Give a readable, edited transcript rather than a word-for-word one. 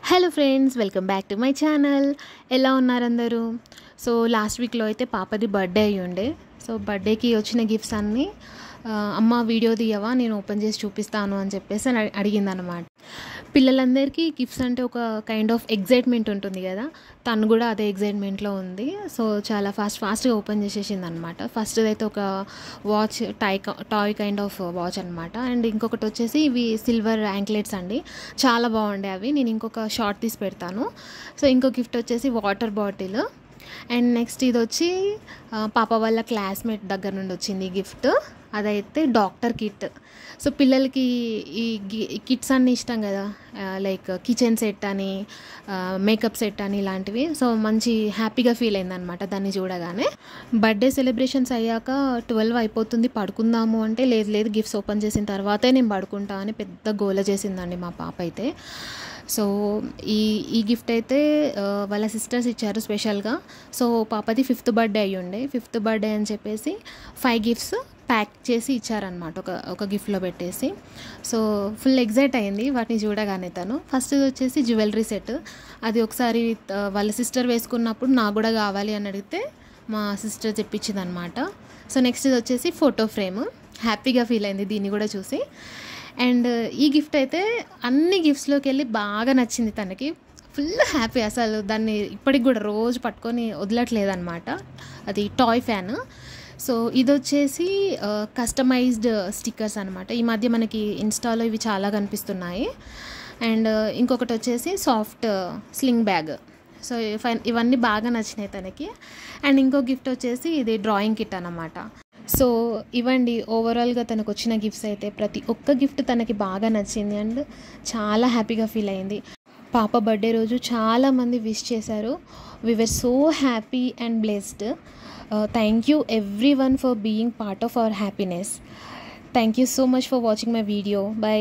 Hello friends, welcome back to my channel. ఎలా ఉన్నారు అందరూ? సో లాస్ట్ వీక్లో అయితే పాపది బర్త్డే అయ్యి ఉండే. సో బర్త్డేకి వచ్చిన గిఫ్ట్స్ అన్నీ అమ్మ వీడియో తీయవా, నేను ఓపెన్ చేసి చూపిస్తాను అని చెప్పేసి అడిగిందనమాట. పిల్లలందరికీ గిఫ్ట్స్ అంటే ఒక కైండ్ ఆఫ్ ఎగ్జైట్మెంట్ ఉంటుంది కదా, తను కూడా అదే ఎగ్జైట్మెంట్లో ఉంది. సో చాలా ఫాస్ట్గా ఓపెన్ చేసేసింది అనమాట. ఫస్ట్ అయితే ఒక watch, toy kind of watch అనమాట. అండ్ ఇంకొకటి వచ్చేసి ఇవి సిల్వర్ యాంక్లెట్స్ అండి, చాలా బాగుండే అవి. నేను ఇంకొక షార్ట్ తీసి పెడతాను. సో ఇంకో గిఫ్ట్ వచ్చేసి వాటర్ బాటిల్. అండ్ నెక్స్ట్ ఇది వచ్చి పాప వాళ్ళ క్లాస్మేట్ దగ్గర నుండి వచ్చింది గిఫ్ట్. అదైతే డాక్టర్ కిట్. సో పిల్లలకి ఈ కిట్స్ అన్నీ ఇష్టం కదా, లైక్ కిచెన్ సెట్ అని, మేకప్ సెట్ అని, ఇలాంటివి. సో మంచి హ్యాపీగా ఫీల్ అయిందనమాట దాన్ని చూడగానే. బర్త్డే సెలబ్రేషన్స్ అయ్యాక 12 అయిపోతుంది, పడుకుందాము అంటే లేదు గిఫ్ట్స్ ఓపెన్ చేసిన తర్వాతే నేను పడుకుంటా అని పెద్ద గోల చేసిందండి మా పాప అయితే. సో ఈ గిఫ్ట్ అయితే వాళ్ళ సిస్టర్స్ ఇచ్చారు స్పెషల్గా. సో పాపది 5th బర్త్డే అయ్యి ఉండే. 5th బర్త్డే అని చెప్పేసి 5 గిఫ్ట్స్ ప్యాక్ చేసి ఇచ్చారనమాట, ఒక గిఫ్ట్లో పెట్టేసి. సో ఫుల్ ఎగ్జైట్ అయింది వాటిని చూడగానే తను. ఫస్ట్ వచ్చేసి జ్యువెలరీ సెట్. అది ఒకసారి వాళ్ళ సిస్టర్ వేసుకున్నప్పుడు నాకు కూడా కావాలి అని అడిగితే మా సిస్టర్ తెప్పించింది అనమాట. సో నెక్స్ట్ ఇది వచ్చేసి ఫోటో ఫ్రేమ్. హ్యాపీగా ఫీల్ అయింది దీన్ని కూడా చూసి. అండ్ ఈ గిఫ్ట్ అయితే అన్ని గిఫ్ట్స్లోకి వెళ్ళి బాగా నచ్చింది తనకి. ఫుల్ హ్యాపీ, అసలు దాన్ని ఇప్పటికి కూడా రోజు పట్టుకొని వదలట్లేదన్నమాట. అది టాయ్ ఫ్యాన్. సో ఇది వచ్చేసి కస్టమైజ్డ్ స్టిక్కర్స్ అనమాట. ఈ మధ్య మనకి ఇన్స్టాలో ఇవి చాలా కనిపిస్తున్నాయి. అండ్ ఇంకొకటి వచ్చేసి సాఫ్ట్ స్లింగ్ బ్యాగ్. సో ఇవన్నీ బాగా నచ్చినాయి తనకి. అండ్ ఇంకో గిఫ్ట్ వచ్చేసి ఇది డ్రాయింగ్ కిట్ అన్నమాట. సో ఇవండి ఓవరాల్గా తనకు వచ్చిన గిఫ్ట్స్ అయితే. ప్రతి ఒక్క గిఫ్ట్ తనకి బాగా నచ్చింది అండ్ చాలా హ్యాపీగా ఫీల్ అయింది. పాప బర్త్డే రోజు చాలామంది విష్ చేశారు. We were so happy and blessed. Thank you everyone for being part of our happiness. Thank you so much for watching my video. By.